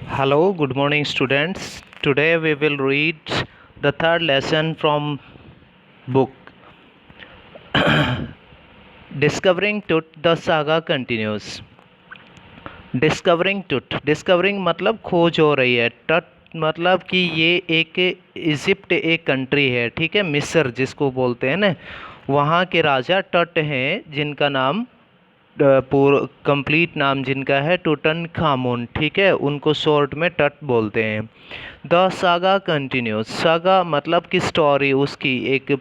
Hello, good morning, students. Today we will read the third lesson from book Discovering Tut. The saga continues. Discovering मतलब खोज हो रही है। टट मतलब कि ये एक इजिप्ट एक कंट्री है, ठीक है, मिस्र जिसको बोलते हैं ना, वहाँ के राजा टट हैं जिनका नाम पूरा कंप्लीट नाम जिनका है टूटनखामुन, ठीक है, उनको शॉर्ट में टट बोलते हैं। The saga continuous. सागा मतलब कि स्टोरी, उसकी एक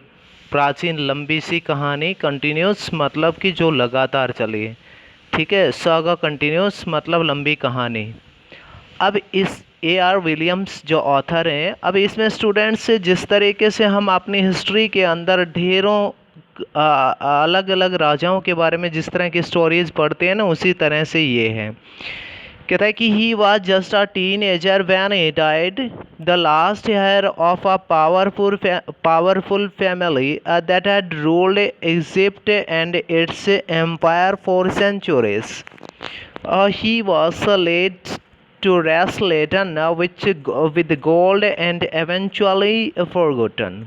प्राचीन लंबी सी कहानी। कंटिन्यूस मतलब कि जो लगातार चली, ठीक है। सागा कंटिन्यूस मतलब लंबी कहानी। अब इस A.R. विलियम्स जो ऑथर हैं, अब इसमें स्टूडेंट्स से जिस तरीके से हम अपनी हिस्ट्री के अंदर ढेरों अलग अलग राजाओं के बारे में जिस तरह की स्टोरीज पढ़ते हैं ना, उसी तरह से ये है। कहता है कि he was just a teenager when he died, the last heir of a powerful family that had ruled Egypt and its empire for centuries. He was laid to rest later now with gold and eventually forgotten.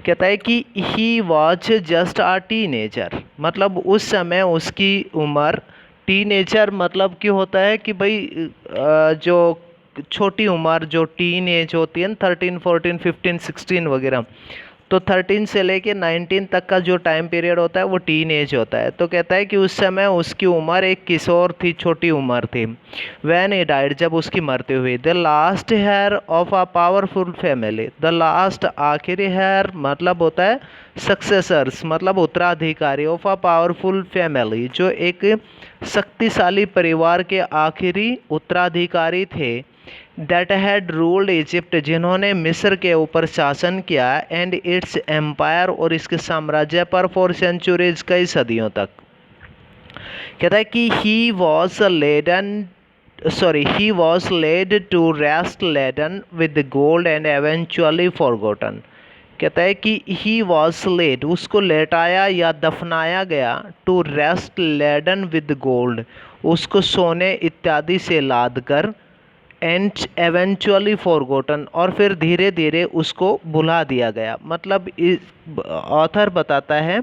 कहता है कि he was just a teenager, मतलब उस समय उसकी उम्र, teenager मतलब कि होता है कि भाई जो छोटी उम्र, जो टीन एज होती है ना, 13, 14, 15, 16 वगैरह, तो 13 से लेके 19 तक का जो टाइम पीरियड होता है वो टीन एज होता है। तो कहता है कि उस समय उसकी उम्र एक किशोर थी, छोटी उम्र थी। वैन ही डाइड, जब उसकी मृत्यु हुई। The last heir of a powerful family, the last आखिरी हेयर मतलब होता है सक्सेसर्स, मतलब उत्तराधिकारी, ऑफ अ पावरफुल फैमिली, जो एक शक्तिशाली परिवार के आखिरी उत्तराधिकारी थे। दैट हैड रूल्ड इजिप्ट, जिन्होंने मिस्र के ऊपर शासन किया, एंड इट्स एम्पायर, और इसके साम्राज्य पर, फॉर सेंचुरीज, कई सदियों तक। कहता है कि he was laid to rest laden with gold and eventually forgotten. कहता है कि he was laid, उसको लेटाया या दफनाया गया, to rest laden with gold, उसको सोने इत्यादि से लाद कर, एंड एवेंचुअली फॉरगॉटन, और फिर धीरे धीरे उसको भुला दिया गया। मतलब इस ऑथर बताता है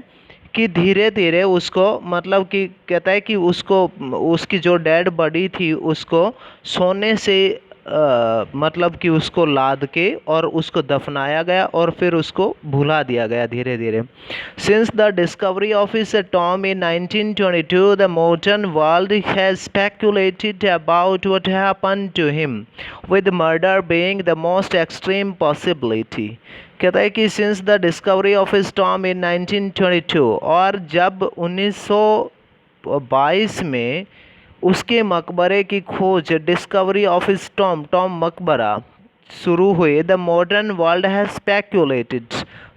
कि धीरे धीरे उसको, मतलब कि कहता है कि उसको, उसकी जो डेड बॉडी थी उसको सोने से मतलब कि उसको लाद के और उसको दफनाया गया और फिर उसको भुला दिया गया धीरे धीरे। Since the discovery of his tomb in 1922, the modern world has speculated about what happened to him, with murder being the most extreme possibility. कहता है कि since the discovery of his tomb in 1922, और जब 1922 में उसके मकबरे की खोज, डिस्कवरी ऑफ हिज टॉम मकबरा शुरू हुई, the modern world has speculated,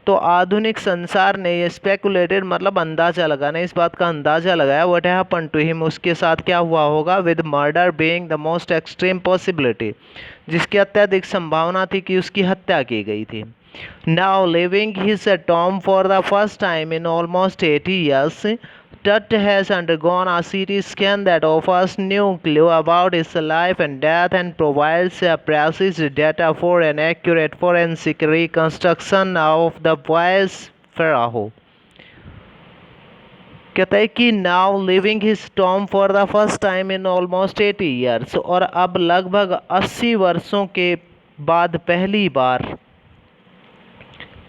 तो आधुनिक संसार ने ये स्पेकुलेटेड मतलब अंदाज़ा लगाना, इस बात का अंदाज़ा लगाया, व्हाट हैपन टू हिम, उसके साथ क्या हुआ होगा, with murder being the most extreme possibility, जिसकी अत्यधिक संभावना थी कि उसकी हत्या की गई थी। Now living his Tom for the first time in almost 80 years, Tut has undergone a CT scan that offers new clue about his life and death and provides precise data for an accurate forensic reconstruction of the boy's pharaoh. कहता है कि now living his Tom for the first time in almost 80 years, और अब लगभग 80 वर्षों के बाद पहली बार,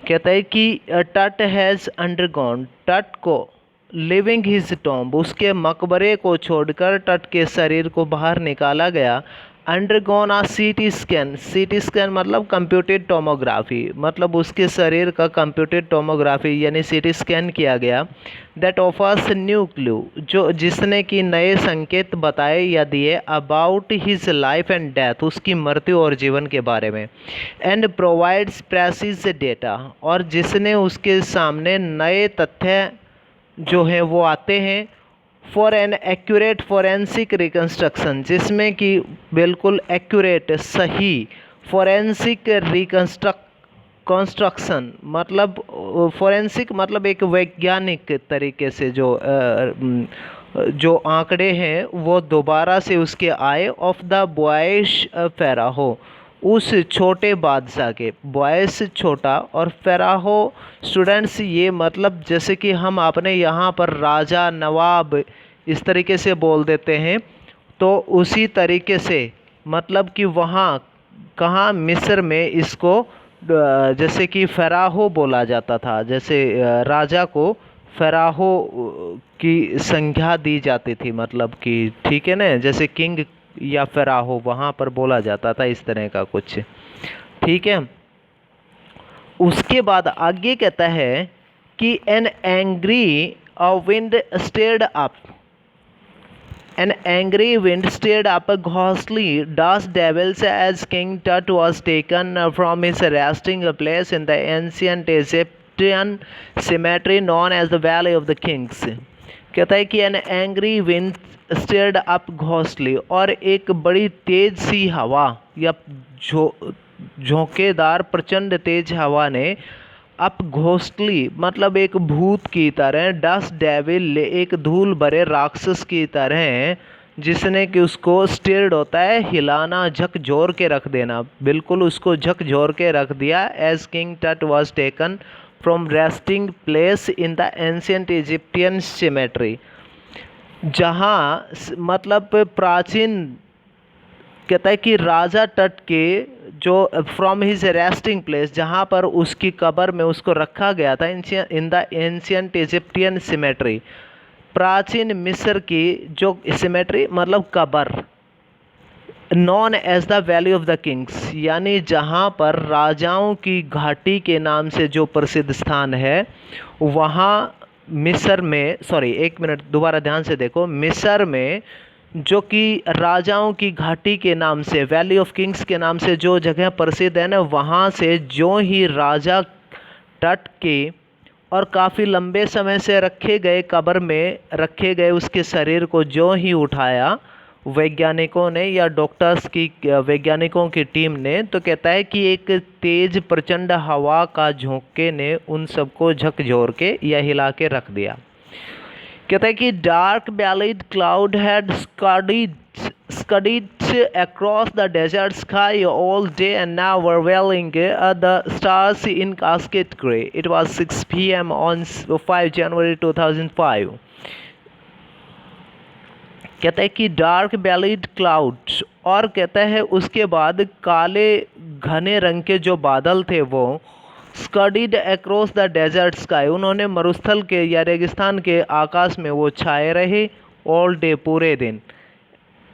कहता है कि टट हैज़ अंडरगॉन, टट को, लिविंग हिज टॉम्ब, उसके मकबरे को छोड़कर टट के शरीर को बाहर निकाला गया। अंडरगॉन आ सीटी स्कैन, सीटी स्कैन मतलब कंप्यूटेड टोमोग्राफी, मतलब उसके शरीर का कंप्यूटेड टोमोग्राफी यानी सीटी स्कैन किया गया। दैट ऑफर्स न्यू क्लू, जो जिसने कि नए संकेत बताए या दिए, about his life and death, उसकी मृत्यु और जीवन के बारे में। एंड प्रोवाइड्स प्रेसिज डेटा, और जिसने उसके सामने नए तथ्य जो है वो आते हैं, for an accurate forensic reconstruction, जिसमें कि बिल्कुल एक्यूरेट, सही, फोरेंसिक कंस्ट्रक्शन, मतलब फोरेंसिक मतलब एक वैज्ञानिक तरीके से जो जो आंकड़े हैं वो दोबारा से उसके आए ऑफ द बॉयश फेराहो, उस छोटे बादशाह के। बॉयस छोटा और फेराहो स्टूडेंट्स ये मतलब जैसे कि हम अपने यहाँ पर राजा नवाब इस तरीके से बोल देते हैं, तो उसी तरीके से मतलब कि वहाँ कहाँ मिस्र में इसको जैसे कि फ़राहो बोला जाता था, जैसे राजा को फ़राहो की संज्ञा दी जाती थी, मतलब कि ठीक है ना, जैसे किंग या फ़राहो वहाँ पर बोला जाता था, इस तरह का कुछ। ठीक है, उसके बाद आगे कहता है कि an angry wind stared up, An angry wind stirred up a ghostly dust devils as King Tut was taken from his resting place in the ancient Egyptian cemetery known as the Valley of the Kings. कहता है कि an angry wind stirred up ghostly, और एक बड़ी तेज सी हवा या झोंकेदार प्रचंड तेज हवा ने अप घोस्टली मतलब एक भूत की तरह, डस्ट डेविल एक धूल भरे राक्षस की तरह, जिसने कि उसको स्टिर्ड होता है हिलाना, झकझोर के रख देना, बिल्कुल उसको झकझोर के रख दिया। एज किंग टट was taken from resting place in the ancient Egyptian symmetry, जहाँ मतलब प्राचीन कहता है कि राजा टट के जो फ्रॉम हिज रेस्टिंग प्लेस, जहाँ पर उसकी कब्र में उसको रखा गया था, in the ancient Egyptian cemetery, प्राचीन मिस्र की जो सिमेट्री मतलब कब्र, known as the valley of the kings, यानी जहाँ पर राजाओं की घाटी के नाम से जो प्रसिद्ध स्थान है, वहाँ मिस्र में, सॉरी एक मिनट दोबारा ध्यान से देखो, मिस्र में जो कि राजाओं की घाटी के नाम से, वैली ऑफ किंग्स के नाम से जो जगह प्रसिद्ध है ना, वहाँ से जो ही राजा टट के और काफ़ी लंबे समय से रखे गए कब्र में रखे गए उसके शरीर को जो ही उठाया वैज्ञानिकों ने या डॉक्टर्स की वैज्ञानिकों की टीम ने, तो कहता है कि एक तेज प्रचंड हवा का झोंके ने उन सबको झकझोर के या हिला के रख दिया। कहता है कि dark bellied cloud had scudded across the desert sky all day and now were welling the stars in cascade gray. It was 6 p.m. on 5 January 2005. कहता है कि डार्क बैलिड क्लाउड्स, और कहता है उसके बाद काले घने रंग के जो बादल थे वो स्कडिड अक्रॉस द डेजर्ट स्काई, उन्होंने मरुस्थल के या रेगिस्तान के आकाश में वो छाए रहे ऑल डे पूरे दिन।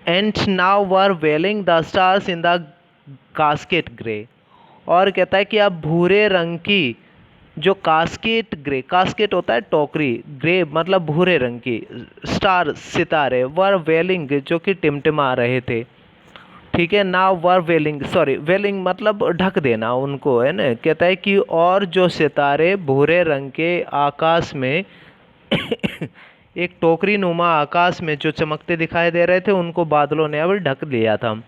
And now were veiling the stars in the casket grey, और कहता है कि अब भूरे रंग की जो कास्केट ग्रे, कास्केट होता है टोकरी, ग्रे मतलब भूरे रंग की, स्टार सितारे, वर वेलिंग जो कि टिमटिमा रहे थे। ठीक है, नाउ वर वेलिंग, सॉरी वेलिंग मतलब ढक देना उनको, है ना। कहता है कि और जो सितारे भूरे रंग के आकाश में एक टोकरी नुमा आकाश में जो चमकते दिखाई दे रहे थे, उनको बादलों ने अब ढक लिया था।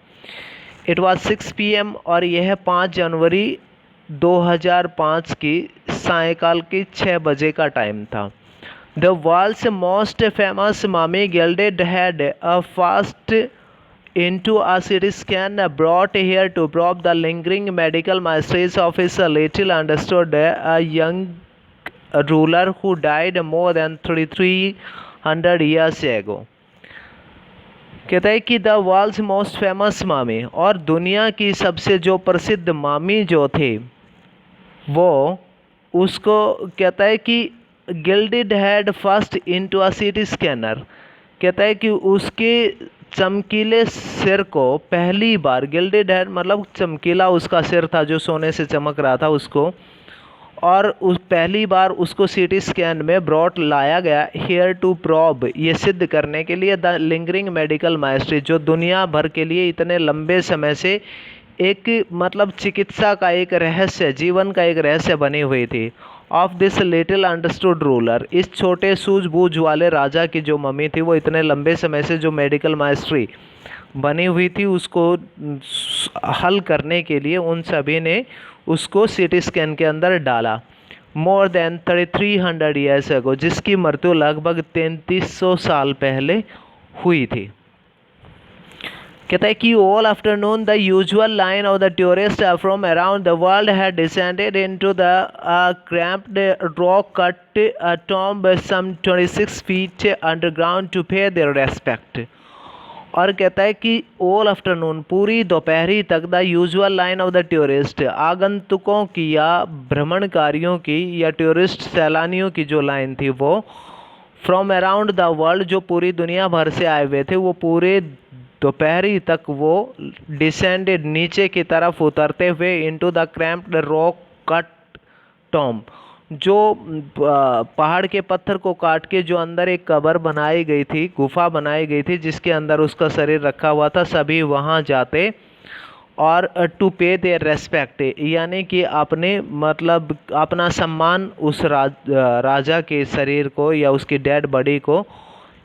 इट वॉज 6 PM और यह 5 जनवरी 2005 की सायंकाल की 6 बजे का टाइम था। द वर्ल्ड्स मोस्ट फेमस मामी gilded had a fast into a CT scan brought here to probe the lingering medical mysteries of his little understood a young ruler who died more than 300 years ago. कहता है कि the world's most famous मामी, और दुनिया की सबसे जो प्रसिद्ध मामी जो थे वो, उसको कहता है कि gilded had first into a CT scanner, कहता है कि उसके चमकीले सिर को पहली बार, गिल्डेड हेड मतलब चमकीला उसका सिर था जो सोने से चमक रहा था उसको, और उस पहली बार उसको CT स्कैन में ब्रॉट लाया गया हेयर टू प्रॉब, ये सिद्ध करने के लिए द लिंगरिंग मेडिकल माइस्ट्री, जो दुनिया भर के लिए इतने लंबे समय से एक मतलब चिकित्सा का एक रहस्य, जीवन का एक रहस्य बनी हुई थी। Of this little understood ruler, इस छोटे सूझबूझ वाले राजा की जो मम्मी थी, वो इतने लंबे समय से जो मेडिकल माइस्ट्री बनी हुई थी उसको हल करने के लिए उन सभी ने उसको CT स्कैन के अंदर डाला। मोर देन 3300 ईयर्स अगो, जिसकी मृत्यु लगभग 3300 साल पहले हुई थी। कहता है कि all afternoon the usual line of the tourist from around the world had descended into the cramped rock cut tomb some 26 feet underground to pay their respect. और कहता है कि ऑल आफ्टरनून, पूरी दोपहरी तक, the usual line of the tourist, आगंतुकों की या भ्रमणकारियों की या टूरिस्ट सैलानियों की जो लाइन थी वो फ्रॉम अराउंड द वर्ल्ड, जो पूरी दुनिया भर से आए हुए थे, वो पूरे दोपहरी तक वो डिसेंडेड, नीचे की तरफ उतरते हुए, into the cramped rock cut tomb, जो पहाड़ के पत्थर को काट के जो अंदर एक कब्र बनाई गई थी, गुफा बनाई गई थी जिसके अंदर उसका शरीर रखा हुआ था, सभी वहाँ जाते और टू पे देयर रेस्पेक्ट, यानी कि अपने मतलब अपना सम्मान उस राजा के शरीर को या उसकी डेड बॉडी को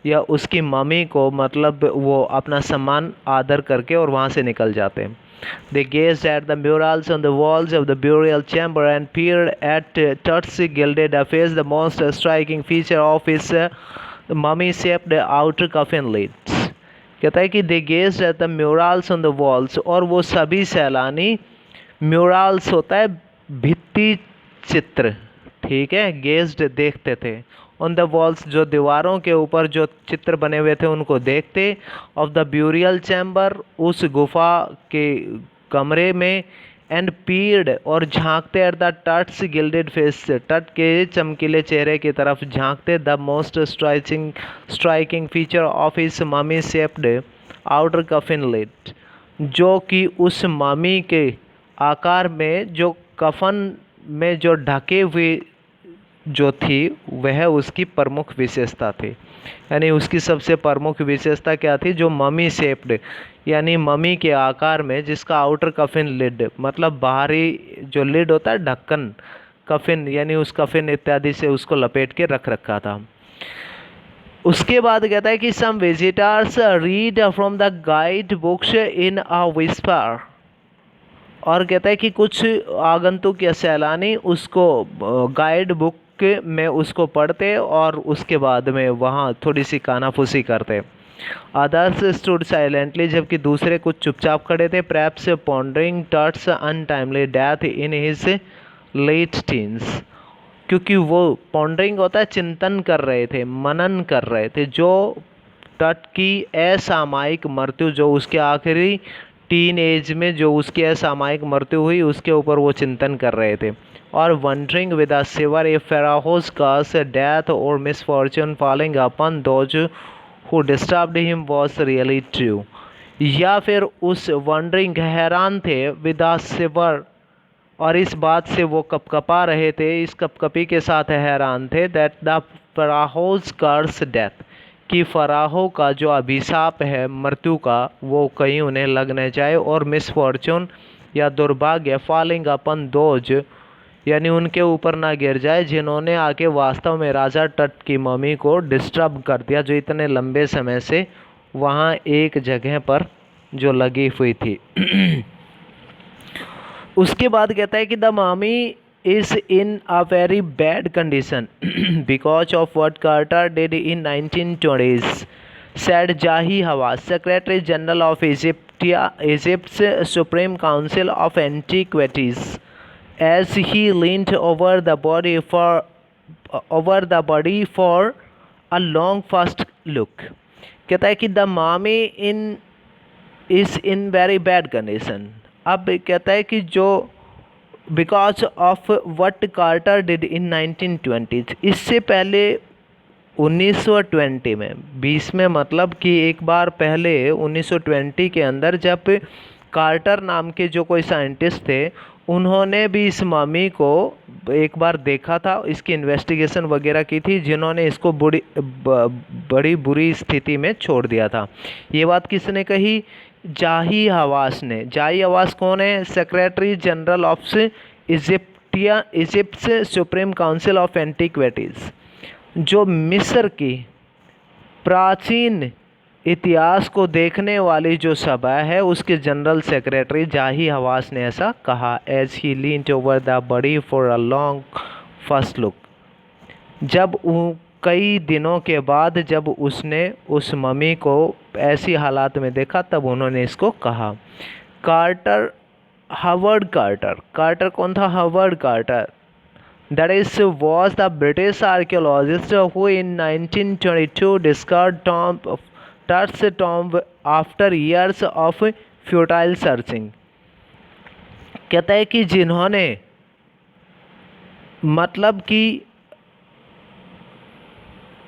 या उसकी मम्मी को, मतलब वो अपना सम्मान आदर करके और वहाँ से निकल जाते हैं। They gazed at the murals on the walls of the burial chamber and peered at Tut's gilded face, the most striking feature of his mummy-shaped outer coffin lids. कहता है कि they gazed at the murals on the walls, और वो सभी सैलानी, murals होता है भित्ति चित्र, ठीक है, gazed देखते थे, ऑन द वॉल्स जो दीवारों के ऊपर जो चित्र बने हुए थे उनको देखते, ऑफ द ब्यूरियल चैम्बर उस गुफा के कमरे में, एंड पीर्ड और झांकते at the Tut's gilded face, तट के चमकीले चेहरे की तरफ झांकते, the most striking feature of his mummy shaped outer coffin lid, जो कि उस ममी के आकार में जो कफन में जो ढके हुए जो थी वह उसकी प्रमुख विशेषता थी। यानी उसकी सबसे प्रमुख विशेषता क्या थी, जो ममी शेप्ड, यानी ममी के आकार में, जिसका आउटर कफिन लिड, मतलब बाहरी जो लिड होता है ढक्कन, कफिन यानी उस कफिन इत्यादि से उसको लपेट के रख रखा था। उसके बाद कहता है कि some visitors read from the guide books in a whisper, और कहता है कि कुछ आगंतुक या सैलानी उसको गाइड बुक में उसको पढ़ते और उसके बाद में वहाँ थोड़ी सी कानाफूसी करते। अदर्स स्टूड साइलेंटली, जबकि दूसरे कुछ चुपचाप खड़े थे, perhaps pondering Tut's untimely death in his late teens, क्योंकि वो पॉन्डरिंग होता है चिंतन कर रहे थे, मनन कर रहे थे, जो तट की असामयिक मृत्यु, जो उसके आखिरी टीन एज में जो उसकी असामयिक मृत्यु हुई उसके ऊपर वो चिंतन कर रहे थे। और wondering with a shiver if Pharaoh's curse, death or misfortune falling upon those who disturbed him was really true, या फिर उस वंडरिंग हैरान थे विद अ शिवर, और इस बात से वो कपकपा रहे थे, इस कपकपी के साथ हैरान थे, that the Pharaoh's curse death, कि फ़राहो का जो अभिशाप है मृत्यु का वो कहीं उन्हें लग न जाए, और मिसफॉर्चून या दुर्भाग्य फॉलिंग अपन दोज, यानी उनके ऊपर ना गिर जाए, जिन्होंने आके वास्तव में राजा टट की मम्मी को डिस्टर्ब कर दिया, जो इतने लंबे समय से वहाँ एक जगह पर जो लगी हुई थी। उसके बाद कहता है कि the mummy is in a very bad condition because of what Carter did in 1920s, said Jahi Hawass, Secretary General of Egypt's Supreme Council of Antiquities, as he leaned over the body for a long first look. कहता है कि the mummy is in very bad condition. अब कहता है कि जो because of what Carter did in 1920, इससे पहले 1920 में, 20 में, मतलब कि एक बार पहले 1920 के अंदर जब कार्टर नाम के जो कोई साइंटिस्ट थे उन्होंने भी इस मम्मी को एक बार देखा था, इसकी इन्वेस्टिगेशन वगैरह की थी, जिन्होंने इसको बड़ी बुरी स्थिति में छोड़ दिया था। ये बात किसने कही? जाही हवास ने। जाही हवास कौन है? Secretary general of Egypt supreme council of antiquities, जो मिस्र की प्राचीन इतिहास को देखने वाली जो सभा है उसके जनरल सेक्रेटरी जाही हवास ने ऐसा कहा। As he leaned over the body for a long first look. जब कई दिनों के बाद जब उसने उस मम्मी को ऐसी हालात में देखा तब उन्होंने इसको कहा। Quarter, Howard quarter. कार्टर कौन था? Howard Carter. That is was the British archaeologist who in 1922 discovered Tut's tomb after years of futile searching। कहता है कि जिन्होंने मतलब कि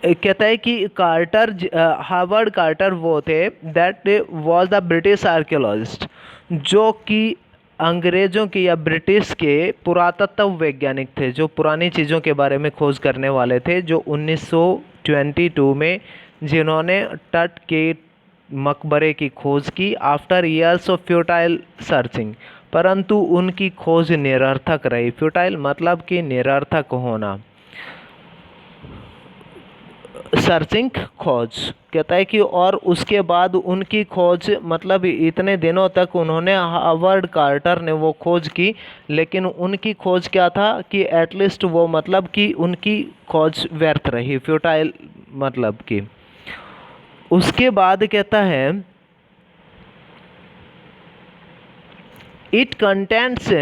कहता है कि कार्टर, हावर्ड कार्टर वो थे, that was the British archaeologist, जो कि अंग्रेज़ों के या ब्रिटिश के पुरातत्व वैज्ञानिक थे, जो पुरानी चीज़ों के बारे में खोज करने वाले थे, जो 1922 में जिन्होंने तट के मकबरे की खोज की after years of futile searching, परंतु उनकी खोज निरर्थक रही। फ्यूटाइल मतलब कि निरर्थक होना, सर्चिंग खोज। कहता है कि और उसके बाद उनकी खोज मतलब इतने दिनों तक उन्होंने, हावर्ड कार्टर ने वो खोज की, लेकिन उनकी खोज क्या था कि एटलीस्ट वो मतलब कि उनकी खोज व्यर्थ रही, फ्यूटाइल मतलब कि। उसके बाद कहता है इट कंटेंट्स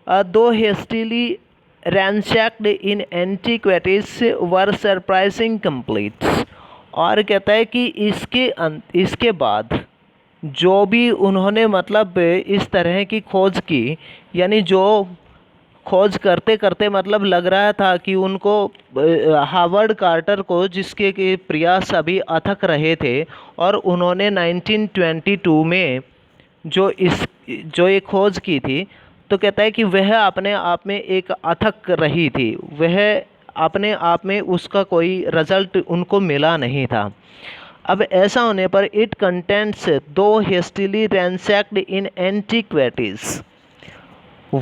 दो hastily ransacked in antiquities were surprising complete। और कहता है कि इसके बाद जो भी उन्होंने मतलब इस तरह की खोज की, यानी जो खोज करते करते मतलब लग रहा था कि उनको, हावर्ड कार्टर को, जिसके के प्रयास अभी अथक रहे थे, और उन्होंने 1922 में जो ये खोज की थी, तो कहता है कि वह अपने आप में एक अथक रही थी, वह अपने आप में उसका कोई रिजल्ट उनको मिला नहीं था। अब ऐसा होने पर इट कंटेंट्स दो हेस्टिली रैंसैक्ड इन एंटीक्विटीज़,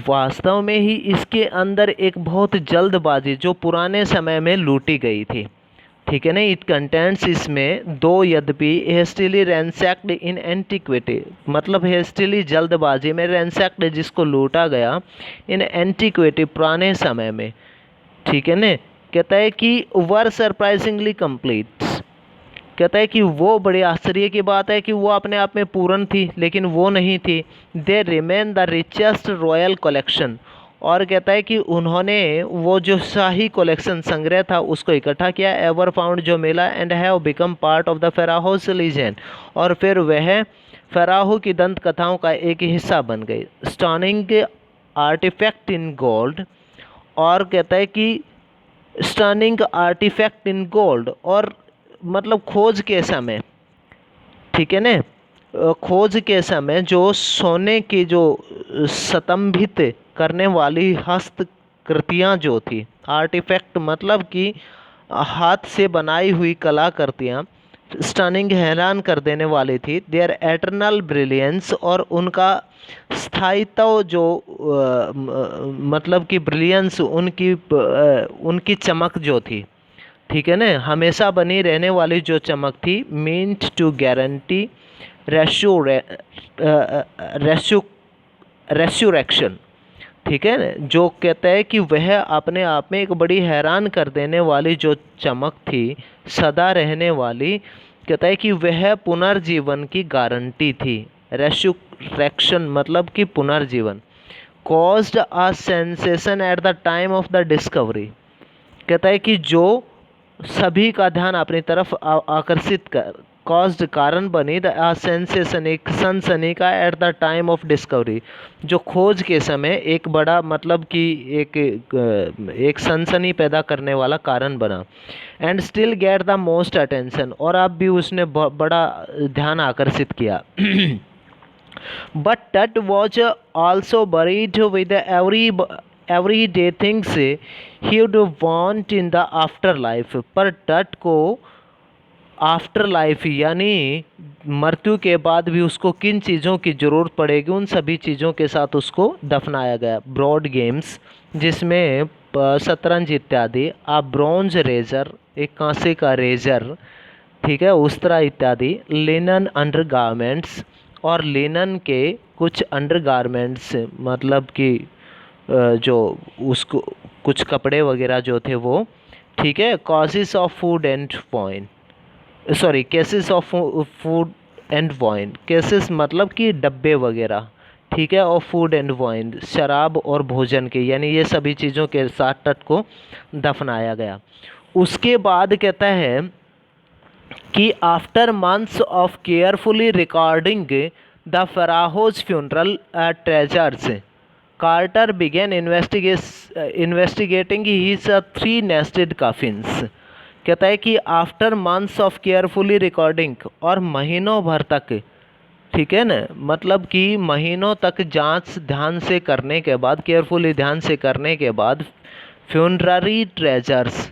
वास्तव में ही इसके अंदर एक बहुत जल्दबाजी जो पुराने समय में लूटी गई थी, ठीक है ना। इट कंटेंट्स, इसमें दो, यद्यपि हेस्टिली रैंसैक्ड इन एंटीक्विटी मतलब हेस्टिली जल्दबाजी में, रैंसैक्ड जिसको लूटा गया, इन एंटीक्विटी पुराने समय में, ठीक है ना। कहता है कि वर सरप्राइजिंगली कंप्लीट। कहता है कि वो बड़े आश्चर्य की बात है कि वो अपने आप में पूर्ण थी, लेकिन वो नहीं थी। They remain the richest royal collection. और कहता है कि उन्होंने वो जो शाही कलेक्शन संग्रह था उसको इकट्ठा किया, एवर फाउंड जो मिला, and have become part of the pharaoh's legend, और फिर वह फेराहो की दंत कथाओं का एक हिस्सा बन गई। Stunning artifact in gold. और कहता है कि स्टनिंग आर्टिफैक्ट इन गोल्ड, और मतलब खोज के समय, ठीक है ना, खोज के समय जो सोने की जो स्तंभित करने वाली हस्तकृतियाँ जो थी, आर्टिफैक्ट मतलब कि हाथ से बनाई हुई कलाकृतियाँ, स्टनिंग हैरान कर देने वाली थी। देयर एटर्नल ब्रिलियंस, और उनका स्थायित्व जो मतलब कि ब्रिलियंस, उनकी चमक जो थी, ठीक है ना, हमेशा बनी रहने वाली जो चमक थी, मीन्ट टू गारंटी रेस्यूरेक्शन, ठीक है ना। जो कहता है कि वह अपने आप में एक बड़ी हैरान कर देने वाली जो चमक थी, सदा रहने वाली, कहता है कि वह पुनर्जीवन की गारंटी थी। रेस्यूरेक्शन मतलब कि पुनर्जीवन। Caused a sensation at the time of the discovery. कहता है कि जो सभी का ध्यान अपनी तरफ आकर्षित कर, कॉज्ड कारण बनी, द सेंसेशन एक सनसनी का, at the time of discovery जो खोज के समय एक बड़ा मतलब कि एक सनसनी पैदा करने वाला कारण बना। And still get the most attention, और अब भी उसने बड़ा ध्यान आकर्षित किया। But Tut was also buried with everyday things he would want in the afterlife। पर Tut को आफ्टर लाइफ यानी मृत्यु के बाद भी उसको किन चीज़ों की ज़रूरत पड़ेगी, उन सभी चीज़ों के साथ उसको दफनाया गया। ब्रॉड गेम्स जिसमें शतरंज इत्यादि, आ ब्रॉन्ज रेजर एक कांसे का रेजर, ठीक है, उस तरह इत्यादि, लिनन अंडर गारमेंट्स, और लिनन के कुछ अंडर गारमेंट्स मतलब कि जो उसको कुछ कपड़े वगैरह जो थे वो, ठीक है। Causes of food and wine, sorry cases of food and wine, cases मतलब कि डब्बे वगैरह, ठीक है। और फूड एंड वाइन, शराब और भोजन के, यानी ये सभी चीज़ों के साथ तट को दफनाया गया। उसके बाद कहता है कि after months of carefully recording the pharaoh's funeral treasures, Carter began investigating his 3 nested coffins. कहता है कि after months of carefully recording, और महीनों भर तक, ठीक है ना, मतलब कि महीनों तक जांच ध्यान से करने के बाद, केयरफुली ध्यान से करने के बाद, फ्यूनररी ट्रेजर्स,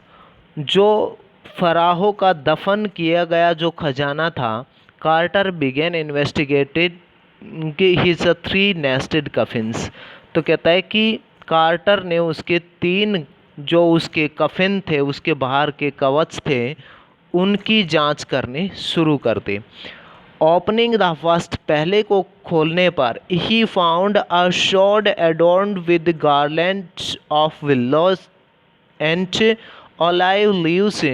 जो फराहो का दफन किया गया जो खजाना था, Carter began investigated his 3 nested coffins. तो कहता है कि कार्टर ने उसके 3 जो उसके कफिन थे, उसके बाहर के कवच थे, उनकी जांच करनी शुरू कर दी। ओपनिंग द फर्स्ट, पहले को खोलने पर, he found a shroud adorned with garlands of willows and olive leaves,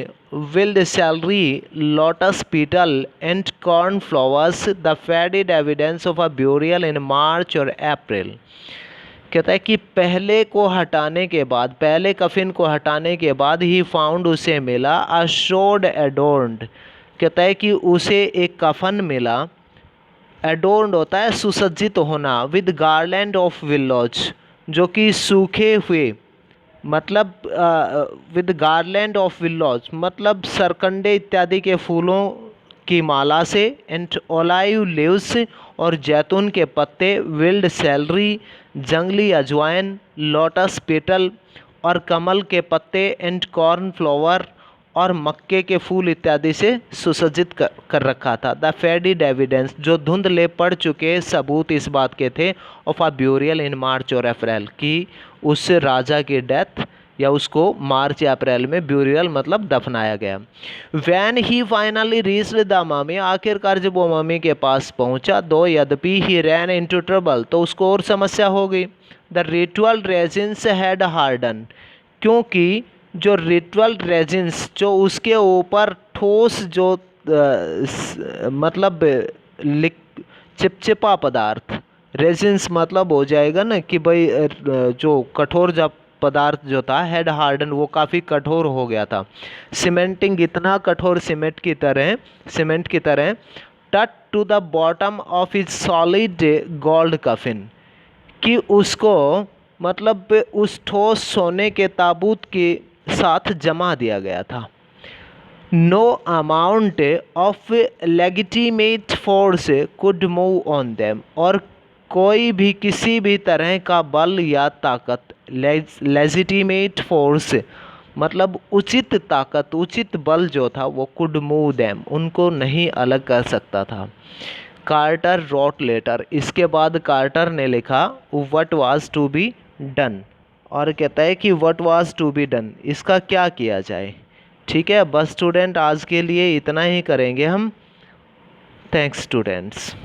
wild celery, lotus petal and cornflowers, the faded evidence of a burial in March or April। कहता है कि पहले को हटाने के बाद, पहले कफिन को हटाने के बाद ही फाउंड, उसे मिला, अ शोड एडोर्न्ड, कहता है कि उसे एक कफन मिला, एडोर्न्ड होता है सुसज्जित होना, विद गार्लैंड ऑफ विलोज, जो कि सूखे हुए, मतलब विद गार्लैंड ऑफ विलोज मतलब सरकंडे इत्यादि के फूलों की माला से, एंड ओलाइव लीव्स, और जैतून के पत्ते, विल्ड सेलरी, जंगली अजवाइन, लोटस पेटल और कमल के पत्ते, एंड कॉर्न फ्लावर, और मक्के के फूल इत्यादि से सुसज्जित कर रखा था। द फेडिड एविडेंस, जो धुंधले पड़ चुके सबूत इस बात के थे, ऑफ अ ब्यूरियल इन मार्च और अप्रैल, कि उस राजा की डेथ या उसको मार्च या अप्रैल में ब्यूरियल मतलब दफनाया गया। When he finally reached the mummy, आखिरकार जब वो मम्मी के पास पहुंचा, दो यद्यपि ही रैन इनटू ट्रबल, तो उसको और समस्या हो गई। The ritual resins had harden, क्योंकि जो रिचुअल रेजिन्स, जो उसके ऊपर ठोस जो मतलब चिपचिपा पदार्थ, रेजिन्स मतलब हो जाएगा ना कि भाई जो कठोर जब पदार्थ जो था, हेड हार्डन, वो काफ़ी कठोर हो गया था। सीमेंटिंग, इतना कठोर सीमेंट की तरह, touch to the bottom of is solid gold coffin, कि उसको मतलब उस ठोस सोने के ताबूत के साथ जमा दिया गया था। No amount of legitimate force could move on them, और कोई भी किसी भी तरह का बल या ताकत, लेजिटिमेट फोर्स मतलब उचित ताकत, उचित बल जो था, वो कुड मूव देम, उनको नहीं अलग कर सकता था। कार्टर रोट लेटर, इसके बाद कार्टर ने लिखा what was to be done, और कहता है कि what was to be done, इसका क्या किया जाए। ठीक है, बस स्टूडेंट आज के लिए इतना ही करेंगे हम। Thanks students.